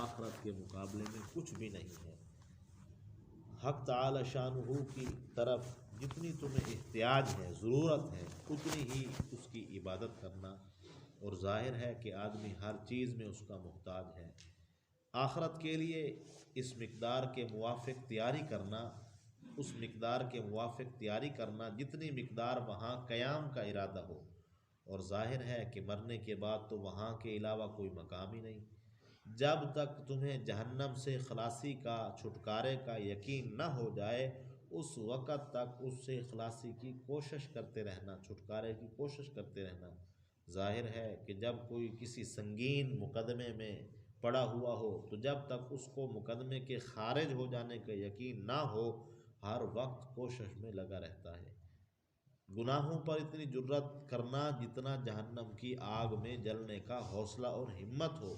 آخرت کے مقابلے میں کچھ بھی نہیں ہے۔ حق تعالی شانہ کی طرف جتنی تمہیں احتیاج ہے، ضرورت ہے، اتنی ہی اس کی عبادت کرنا، اور ظاہر ہے کہ آدمی ہر چیز میں اس کا محتاج ہے۔ آخرت کے لیے اس مقدار کے موافق تیاری کرنا، اس مقدار کے موافق تیاری کرنا جتنی مقدار وہاں قیام کا ارادہ ہو، اور ظاہر ہے کہ مرنے کے بعد تو وہاں کے علاوہ کوئی مقام ہی نہیں۔ جب تک تمہیں جہنم سے خلاصی کا، چھٹکارے کا یقین نہ ہو جائے، اس وقت تک اس سے خلاصی کی کوشش کرتے رہنا، چھٹکارے کی کوشش کرتے رہنا۔ ظاہر ہے کہ جب کوئی کسی سنگین مقدمے میں پڑا ہوا ہو تو جب تک اس کو مقدمے کے خارج ہو جانے کا یقین نہ ہو، ہر وقت کوشش میں لگا رہتا ہے۔ گناہوں پر اتنی جرأت کرنا جتنا جہنم کی آگ میں جلنے کا حوصلہ اور ہمت ہو،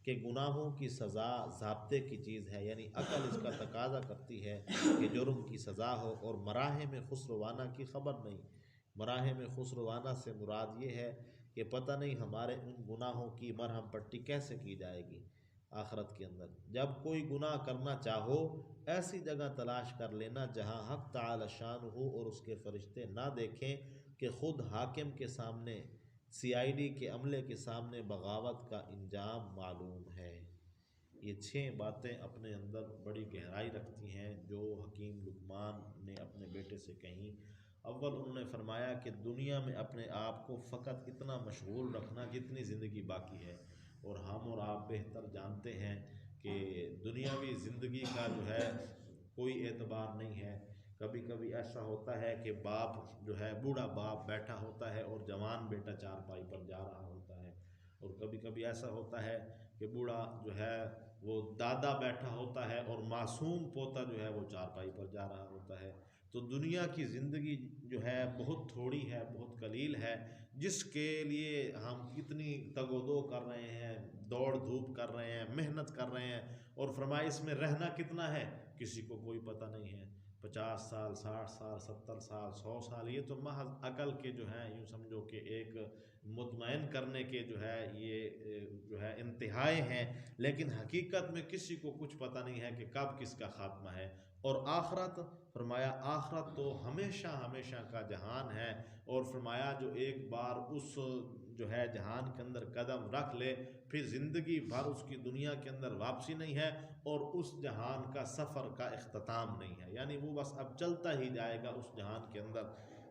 کہ گناہوں کی سزا ضابطے کی چیز ہے، یعنی عقل اس کا تقاضا کرتی ہے کہ جرم کی سزا ہو، اور مراحم خسروانہ کی خبر نہیں۔ مراحم خسروانہ سے مراد یہ ہے کہ پتہ نہیں ہمارے ان گناہوں کی مرہم پٹی کیسے کی جائے گی آخرت کے اندر۔ جب کوئی گناہ کرنا چاہو، ایسی جگہ تلاش کر لینا جہاں حق تعالی شان ہو اور اس کے فرشتے نہ دیکھیں، کہ خود حاکم کے سامنے، CID کے عملے کے سامنے بغاوت کا انجام معلوم ہے۔ یہ 6 باتیں اپنے اندر بڑی گہرائی رکھتی ہیں جو حکیم لقمان نے اپنے بیٹے سے کہیں۔ اول انہوں نے فرمایا کہ دنیا میں اپنے آپ کو فقط اتنا مشغول رکھنا جتنی زندگی باقی ہے، اور ہم اور آپ بہتر جانتے ہیں کہ دنیاوی زندگی کا جو ہے کوئی اعتبار نہیں ہے۔ کبھی کبھی ایسا ہوتا ہے کہ باپ جو ہے، بوڑھا باپ بیٹھا ہوتا ہے اور جوان بیٹا چارپائی پر جا رہا ہوتا ہے، اور کبھی کبھی ایسا ہوتا ہے کہ بوڑھا جو ہے وہ دادا بیٹھا ہوتا ہے اور معصوم پوتا جو ہے وہ چارپائی پر جا رہا ہوتا ہے۔ تو دنیا کی زندگی جو ہے بہت تھوڑی ہے، بہت قلیل ہے، جس کے لیے ہم اتنی تگ و دو کر رہے ہیں، دوڑ دھوپ کر رہے ہیں، محنت کر رہے ہیں، اور فرمایا اس میں رہنا کتنا ہے کسی کو کوئی پتہ نہیں ہے۔ 50 سال، 60 سال، 70 سال، 100 سال، یہ تو محض عقل کے جو ہیں، یوں سمجھو کہ ایک مطمئن کرنے کے جو ہے یہ جو ہے انتہائے ہیں، لیکن حقیقت میں کسی کو کچھ پتہ نہیں ہے کہ کب کس کا خاتمہ ہے۔ اور آخرت، فرمایا آخرت تو ہمیشہ ہمیشہ کا جہان ہے، اور فرمایا جو ایک بار اس جو ہے جہان کے اندر قدم رکھ لے، پھر زندگی بھر اس کی دنیا کے اندر واپسی نہیں ہے، اور اس جہان کا سفر کا اختتام نہیں ہے، یعنی وہ بس اب چلتا ہی جائے گا اس جہان کے اندر۔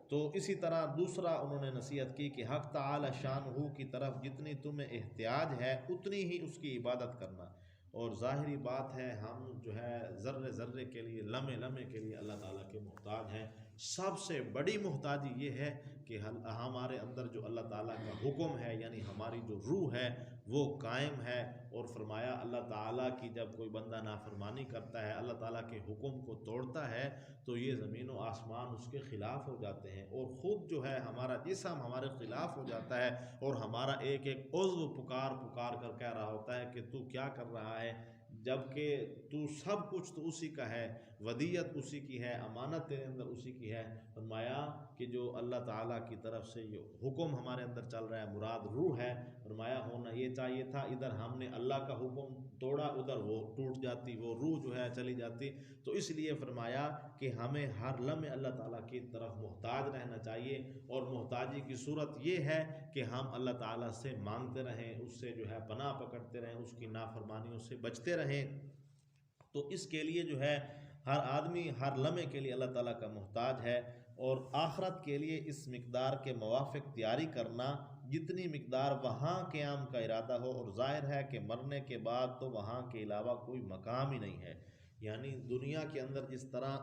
تو اسی طرح دوسرا انہوں نے نصیحت کی کہ حق تعالی شانہ کی طرف جتنی تمہیں احتیاج ہے اتنی ہی اس کی عبادت کرنا، اور ظاہری بات ہے ہم جو ہے ذرے ذرے کے لیے، لمحے لمحے کے لیے اللہ تعالیٰ کے محتاج ہیں۔ سب سے بڑی محتاجی یہ ہے کہ ہمارے اندر جو اللہ تعالیٰ کا حکم ہے، یعنی ہماری جو روح ہے وہ قائم ہے، اور فرمایا اللہ تعالیٰ کی جب کوئی بندہ نافرمانی کرتا ہے، اللہ تعالیٰ کے حکم کو توڑتا ہے، تو یہ زمین و آسمان اس کے خلاف ہو جاتے ہیں، اور خود جو ہے ہمارا جسم ہمارے خلاف ہو جاتا ہے، اور ہمارا ایک ایک عضو پکار پکار کر کہہ رہا ہوتا ہے کہ تو کیا کر رہا ہے، جبکہ تو سب کچھ تو اسی کا ہے، ودیت اسی کی ہے، امانت تیرے اندر اسی کی ہے۔ فرمایا کہ جو اللہ تعالیٰ کی طرف سے یہ حکم ہمارے اندر چل رہا ہے، مراد روح ہے، فرمایا ہونا یہ چاہیے تھا ادھر ہم نے اللہ کا حکم توڑا، ادھر وہ ٹوٹ جاتی، وہ روح جو ہے چلی جاتی۔ تو اس لیے فرمایا کہ ہمیں ہر لمحے اللہ تعالیٰ کی طرف محتاج رہنا چاہیے، اور محتاجی کی صورت یہ ہے کہ ہم اللہ تعالیٰ سے مانگتے رہیں، اس سے جو ہے پناہ پکڑتے رہیں، اس کی نافرمانیوں سے بچتے رہیں۔ تو اس کے لیے جو ہے ہر آدمی ہر لمحے کے لیے اللہ تعالیٰ کا محتاج ہے، اور آخرت کے لیے اس مقدار کے موافق تیاری کرنا جتنی مقدار وہاں قیام کا ارادہ ہو، اور ظاہر ہے کہ مرنے کے بعد تو وہاں کے علاوہ کوئی مقام ہی نہیں ہے۔ یعنی دنیا کے اندر جس طرح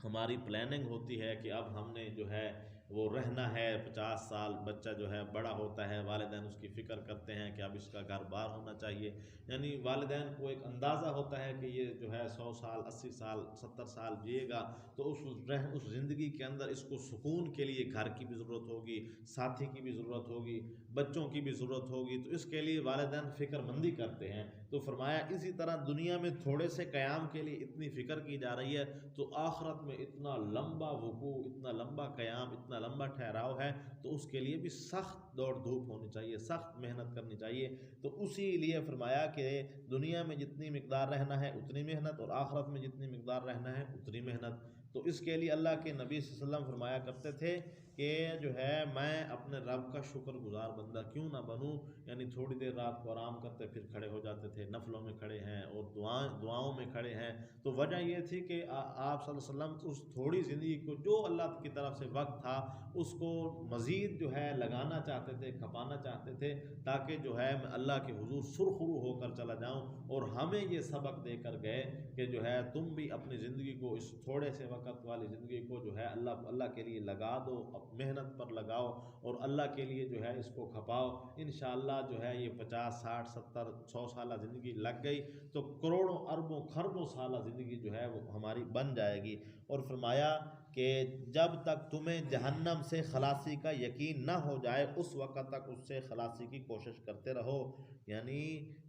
ہماری پلاننگ ہوتی ہے کہ اب ہم نے جو ہے وہ رہنا ہے 50 سال، بچہ جو ہے بڑا ہوتا ہے، والدین اس کی فکر کرتے ہیں کہ اب اس کا گھر بار ہونا چاہیے، یعنی والدین کو ایک اندازہ ہوتا ہے کہ یہ جو ہے 100 سال، 80 سال، 70 سال جیے گا، تو اس زندگی کے اندر اس کو سکون کے لیے گھر کی بھی ضرورت ہوگی، ساتھی کی بھی ضرورت ہوگی، بچوں کی بھی ضرورت ہوگی، تو اس کے لیے والدین فکر مندی کرتے ہیں۔ تو فرمایا اسی طرح دنیا میں تھوڑے سے قیام کے لیے اتنی فکر کی جا رہی ہے تو آخرت میں اتنا لمبا وقوع، اتنا لمبا قیام، اتنا لمبا ٹھہراؤ ہے، تو اس کے لیے بھی سخت دوڑ دھوپ ہونی چاہیے، سخت محنت کرنی چاہیے۔ تو اسی لیے فرمایا کہ دنیا میں جتنی مقدار رہنا ہے اتنی محنت، اور آخرت میں جتنی مقدار رہنا ہے اتنی محنت۔ تو اس کے لیے اللہ کے نبی صلی اللہ علیہ وسلم فرمایا کرتے تھے کہ جو ہے میں اپنے رب کا شکر گزار بندہ کیوں نہ بنوں، یعنی تھوڑی دیر رات کو آرام کرتے پھر کھڑے ہو جاتے تھے، نفلوں میں کھڑے ہیں اور دعاؤں میں کھڑے ہیں۔ تو وجہ یہ تھی کہ آپ صلی اللہ علیہ وسلم اس تھوڑی زندگی کو جو اللہ کی طرف سے وقت تھا اس کو مزید جو ہے لگانا چاہتے تھے، کھپانا چاہتے تھے، تاکہ جو ہے میں اللہ کے حضور سرخرو ہو کر چلا جاؤں، اور ہمیں یہ سبق دے کر گئے کہ جو ہے تم بھی اپنی زندگی کو، اس تھوڑے سے وقت والی زندگی کو جو ہے اللہ کے لیے لگا دو، محنت پر لگاؤ اور اللہ کے لیے جو ہے اس کو کھپاؤ۔ انشاءاللہ جو ہے یہ 50 60 70 100 سالہ زندگی لگ گئی تو کروڑوں اربوں خربوں سالہ زندگی جو ہے وہ ہماری بن جائے گی۔ اور فرمایا کہ جب تک تمہیں جہنم سے خلاصی کا یقین نہ ہو جائے اس وقت تک اس سے خلاصی کی کوشش کرتے رہو۔ یعنی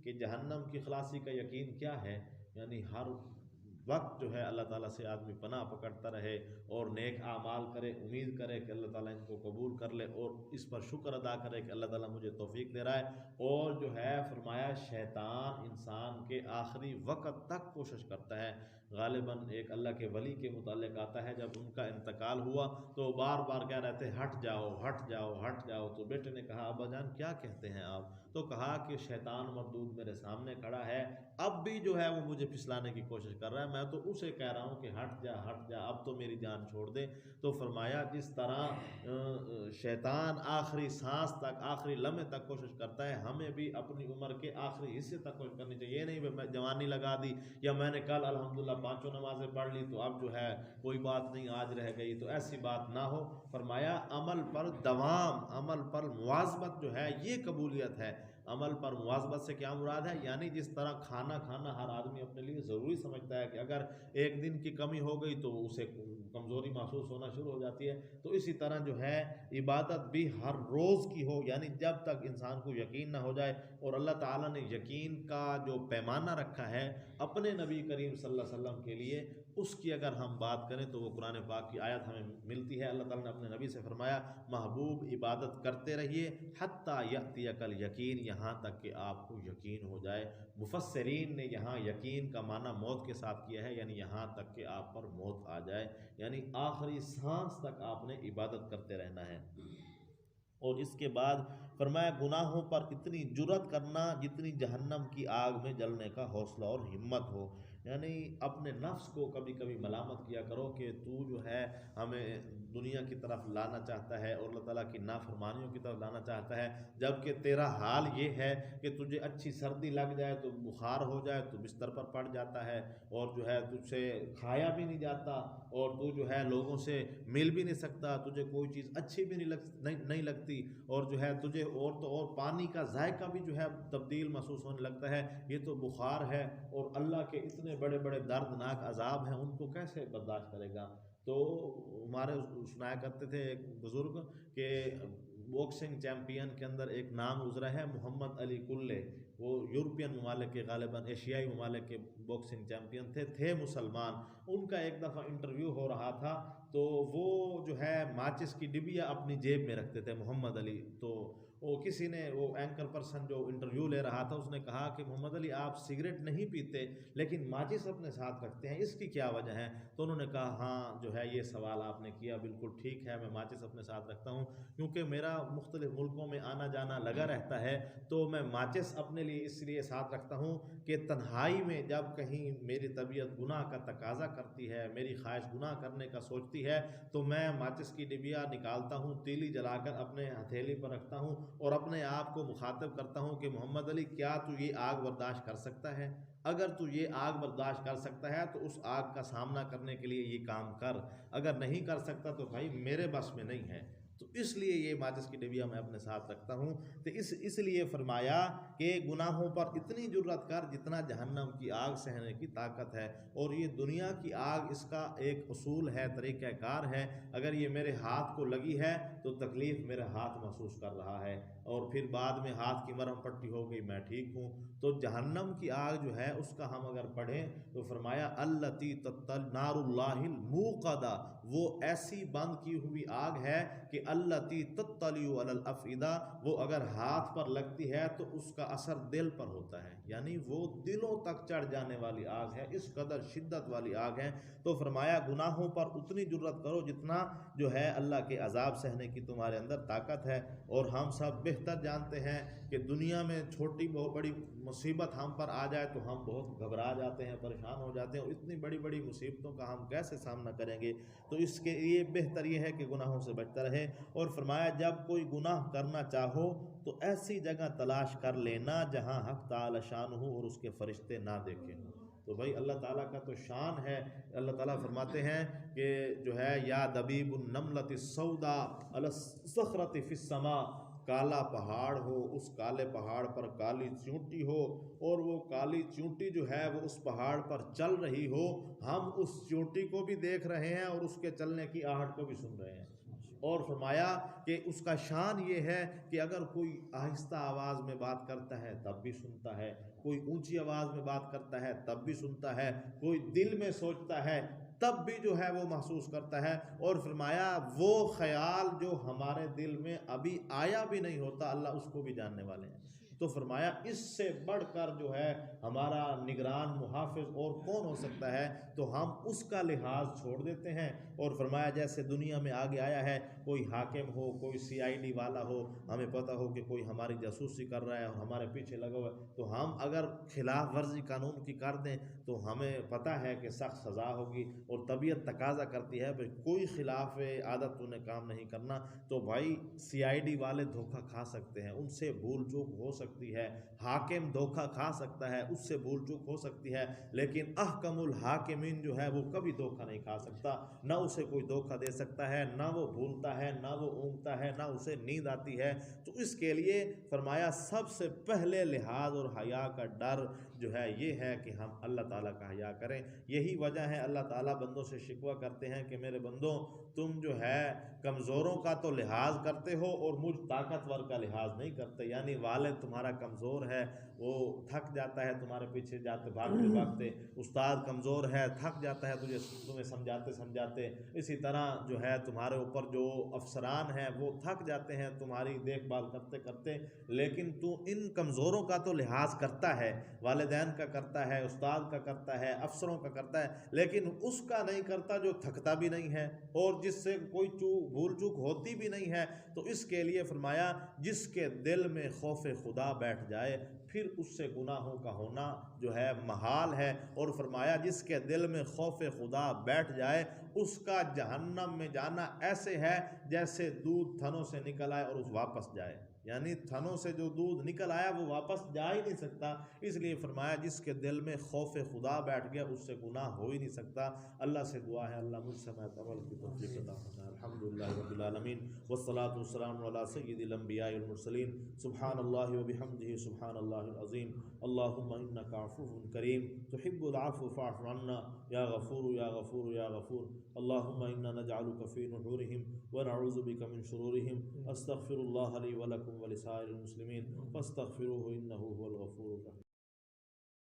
کہ جہنم کی خلاصی کا یقین کیا ہے؟ یعنی ہر وقت جو ہے اللہ تعالیٰ سے آدمی پناہ پکڑتا رہے اور نیک اعمال کرے، امید کرے کہ اللہ تعالیٰ ان کو قبول کر لے، اور اس پر شکر ادا کرے کہ اللہ تعالیٰ مجھے توفیق دے رہا ہے۔ اور جو ہے فرمایا شیطان انسان کے آخری وقت تک کوشش کرتا ہے۔ غالباً ایک اللہ کے ولی کے متعلق آتا ہے جب ان کا انتقال ہوا تو بار بار کہہ رہے تھے ہٹ جاؤ ہٹ جاؤ ہٹ جاؤ، تو بیٹے نے کہا ابا جان کیا کہتے ہیں آپ؟ تو کہا کہ شیطان مردود میرے سامنے کھڑا ہے، اب بھی جو ہے وہ مجھے پھسلانے کی کوشش کر رہا ہے، میں تو اسے کہہ رہا ہوں کہ ہٹ جا اب تو میری جان چھوڑ دے۔ تو فرمایا جس طرح شیطان آخری سانس تک، آخری لمحے تک کوشش کرتا ہے، ہمیں بھی اپنی عمر کے آخری حصے تک کوشش کرنی چاہیے۔ یہ نہیں میں جوانی لگا دی یا میں نے کل الحمدللہ 5 نمازیں پڑھ لی تو اب جو ہے کوئی بات نہیں آج رہ گئی، تو ایسی بات نہ ہو۔ فرمایا عمل پر دوام، عمل پر مواظبت جو ہے یہ قبولیت ہے۔ عمل پر مواظبت سے کیا مراد ہے؟ یعنی جس طرح کھانا کھانا ہر آدمی اپنے لیے ضروری سمجھتا ہے کہ اگر ایک دن کی کمی ہو گئی تو اسے کمزوری محسوس ہونا شروع ہو جاتی ہے، تو اسی طرح جو ہے عبادت بھی ہر روز کی ہو، یعنی جب تک انسان کو یقین نہ ہو جائے۔ اور اللہ تعالیٰ نے یقین کا جو پیمانہ رکھا ہے اپنے نبی کریم صلی اللہ علیہ وسلم کے لیے، اس کی اگر ہم بات کریں تو وہ قرآن پاک کی آیت ہمیں ملتی ہے۔ اللہ تعالیٰ نے اپنے نبی سے فرمایا محبوب عبادت کرتے رہیے حتیٰ یأتیک الیقین، یہاں تک کہ آپ کو یقین ہو جائے۔ مفسرین نے یہاں یقین کا معنی موت کے ساتھ کیا ہے، یعنی یہاں تک کہ آپ پر موت آ جائے، یعنی آخری سانس تک آپ نے عبادت کرتے رہنا ہے۔ اور اس کے بعد فرمایا گناہوں پر اتنی جرأت کرنا جتنی جہنم کی آگ میں جلنے کا حوصلہ اور ہمت ہو، یعنی اپنے نفس کو کبھی کبھی ملامت کیا کرو کہ تو جو ہے ہمیں دنیا کی طرف لانا چاہتا ہے اور اللہ تعالیٰ کی نافرمانیوں کی طرف لانا چاہتا ہے، جبکہ تیرا حال یہ ہے کہ تجھے اچھی سردی لگ جائے تو بخار ہو جائے تو بستر پر پڑ جاتا ہے، اور جو ہے تجھ سے کھایا بھی نہیں جاتا، اور تو جو ہے لوگوں سے مل بھی نہیں سکتا، تجھے کوئی چیز اچھی بھی نہیں لگتی، اور جو ہے تجھے اور تو اور پانی کا ذائقہ بھی جو ہے تبدیل محسوس ہونے لگتا ہے۔ یہ تو بخار ہے، اور اللہ کے اتنے بڑے بڑے دردناک عذاب ہیں، ان کو کیسے برداشت کرے گا؟ تو ہمارے سنایا کرتے تھے ایک بزرگ کہ باکسنگ چیمپئن کے اندر ایک نام گزرا ہے محمد علی کلے، وہ یورپین ممالک کے، غالباً ایشیائی ممالک کے باکسنگ چیمپئن تھے مسلمان۔ ان کا ایک دفعہ انٹرویو ہو رہا تھا تو وہ جو ہے ماچس کی ڈبیا اپنی جیب میں رکھتے تھے محمد علی، تو وہ کسی نے، وہ اینکر پرسن جو انٹرویو لے رہا تھا، اس نے کہا کہ محمد علی آپ سگریٹ نہیں پیتے لیکن ماچس اپنے ساتھ رکھتے ہیں، اس کی کیا وجہ ہے؟ تو انہوں نے کہا ہاں جو ہے یہ سوال آپ نے کیا بالکل ٹھیک ہے، میں ماچس اپنے ساتھ رکھتا ہوں کیونکہ میرا مختلف ملکوں میں آنا جانا لگا رہتا ہے، تو میں ماچس اپنے لیے اس لیے ساتھ رکھتا ہوں کہ تنہائی میں جب کہیں میری طبیعت گناہ کا تقاضا کرتی ہے، میری خواہش گناہ کرنے کا سوچتی ہے، تو میں ماچس کی ڈبیا نکالتا ہوں، تیلی جلا کر اپنے ہتھیلی پر رکھتا ہوں اور اپنے آپ کو مخاطب کرتا ہوں کہ محمد علی کیا تو یہ آگ برداشت کر سکتا ہے؟ اگر تو یہ آگ برداشت کر سکتا ہے تو اس آگ کا سامنا کرنے کے لیے یہ کام کر، اگر نہیں کر سکتا تو بھائی میرے بس میں نہیں ہے۔ تو اس لیے یہ ماچس کی ڈبیا میں اپنے ساتھ رکھتا ہوں۔ تو اس لیے فرمایا کہ گناہوں پر اتنی جرأت کر جتنا جہنم کی آگ سہنے کی طاقت ہے۔ اور یہ دنیا کی آگ، اس کا ایک اصول ہے، طریقہ کار ہے، اگر یہ میرے ہاتھ کو لگی ہے تو تکلیف میرا ہاتھ محسوس کر رہا ہے، اور پھر بعد میں ہاتھ کی مرہم پٹی ہو گئی، میں ٹھیک ہوں۔ تو جہنم کی آگ جو ہے اس کا ہم اگر پڑھیں تو فرمایا التی تطل نار اللہ الموقدہ، وہ ایسی بند کی ہوئی آگ ہے کہ التی تطلع علی الافئدہ، وہ اگر ہاتھ پر لگتی ہے تو اس کا اثر دل پر ہوتا ہے، یعنی وہ دلوں تک چڑھ جانے والی آگ ہے، اس قدر شدت والی آگ ہے۔ تو فرمایا گناہوں پر اتنی جرأت کرو جتنا جو ہے اللہ کے عذاب سہنے کی تمہارے اندر طاقت ہے۔ اور ہم سب بہتر جانتے ہیں کہ دنیا میں چھوٹی بہت بڑی مصیبت ہم پر آ جائے تو ہم بہت گھبرا جاتے ہیں، پریشان ہو جاتے ہیں، اور اتنی بڑی بڑی مصیبتوں کا ہم کیسے سامنا کریں گے؟ تو اس کے لیے بہتر یہ ہے کہ گناہوں سے بچتا رہے۔ اور فرمایا جب کوئی گناہ کرنا چاہو تو ایسی جگہ تلاش کر لینا جہاں حق تعالی شان ہو اور اس کے فرشتے نہ دیکھیں ہوں۔ تو بھائی اللہ تعالیٰ کا تو شان ہے، اللہ تعالیٰ فرماتے ہیں کہ جو ہے یا دبیب النملۃ السوداء علی الصخرۃ فی السماء، کالا پہاڑ ہو، اس کالے پہاڑ پر کالی چیونٹی ہو، اور وہ کالی چیونٹی جو ہے وہ اس پہاڑ پر چل رہی ہو، ہم اس چیونٹی کو بھی دیکھ رہے ہیں اور اس کے چلنے کی آہٹ کو بھی سن رہے ہیں۔ اور فرمایا کہ اس کا شان یہ ہے کہ اگر کوئی آہستہ آواز میں بات کرتا ہے تب بھی سنتا ہے، کوئی اونچی آواز میں بات کرتا ہے تب بھی سنتا ہے، کوئی دل میں سوچتا ہے تب بھی جو ہے وہ محسوس کرتا ہے۔ اور فرمایا وہ خیال جو ہمارے دل میں ابھی آیا بھی نہیں ہوتا، اللہ اس کو بھی جاننے والے ہیں۔ تو فرمایا اس سے بڑھ کر جو ہے ہمارا نگران محافظ اور کون ہو سکتا ہے؟ تو ہم اس کا لحاظ چھوڑ دیتے ہیں۔ اور فرمایا جیسے دنیا میں آگے آیا ہے، کوئی حاکم ہو، کوئی CID والا ہو، ہمیں پتہ ہو کہ کوئی ہماری جاسوسی کر رہا ہے اور ہمارے پیچھے لگا ہوا ہے، تو ہم اگر خلاف ورزی قانون کی کر دیں تو ہمیں پتہ ہے کہ سخت سزا ہوگی، اور طبیعت تقاضا کرتی ہے بھائی کوئی خلاف عادت تو نے کام نہیں کرنا۔ تو بھائی CID والے دھوکہ کھا سکتے ہیں، ان سے بھول چوک ہو سکتی ہے، حاکم دھوکہ کھا سکتا ہے، اس سے بھول چوک ہو سکتی ہے، لیکن احکم الحاکمین جو ہے وہ کبھی دھوکہ نہیں کھا سکتا، نہ اسے کوئی دھوکہ دے سکتا ہے، نہ وہ بھولتا ہے، نہ وہ اونگتا ہے، نہ اسے نیند آتی ہے۔ تو اس کے لیے فرمایا سب سے پہلے لحاظ اور حیا کا ڈر جو ہے یہ ہے کہ ہم اللہ تعالیٰ کا حیا کریں۔ یہی وجہ ہے اللہ تعالیٰ بندوں سے شکوہ کرتے ہیں کہ میرے بندوں تم جو ہے کمزوروں کا تو لحاظ کرتے ہو اور مجھ طاقتور کا لحاظ نہیں کرتے، یعنی والد تمہارا کمزور ہے، وہ تھک جاتا ہے تمہارے پیچھے جاتے بھاگتے بھاگتے، استاد کمزور ہے، تھک جاتا ہے تمہیں سمجھاتے سمجھاتے، اسی طرح جو ہے تمہارے اوپر جو افسران ہیں وہ تھک جاتے ہیں تمہاری دیکھ بھال کرتے کرتے، لیکن تو ان کمزوروں کا تو لحاظ کرتا ہے، والدین کا کرتا ہے، استاد کا کرتا ہے، افسروں کا کرتا ہے، لیکن اس کا نہیں کرتا جو تھکتا بھی نہیں ہے اور جس سے کوئی بھول چوک ہوتی بھی نہیں ہے۔ تو اس کے لیے فرمایا جس کے دل میں خوف خدا بیٹھ جائے پھر اس سے گناہوں کا ہونا جو ہے محال ہے۔ اور فرمایا جس کے دل میں خوف خدا بیٹھ جائے اس کا جہنم میں جانا ایسے ہے جیسے دودھ تھنوں سے نکل آئے اور اس واپس جائے، یعنی تھنوں سے جو دودھ نکل آیا وہ واپس جا ہی نہیں سکتا۔ اس لیے فرمایا جس کے دل میں خوف خدا بیٹھ گیا اس سے گناہ ہو ہی نہیں سکتا۔ اللہ سے دعا ہے اللہ مجھ سے عمل کی توفیق عطا فرمائے۔ الحمدللہ رب العالمین والصلاة والسلام علی سید الانبیاء والمرسلین، سبحان اللہ وبحمدہ، سبحان اللہ العظیم، اللہم انک عفو کریم تحب العفو فاعف عنا یا غفور یا غفور یا غفور، اللہم انا نجعلک فی نحورہم ونعوذ بک من شرورہم، استغفر اللہ لی ولکم ولسائر المسلمین فاستغفروہ انہ هو الغفور الرحیم۔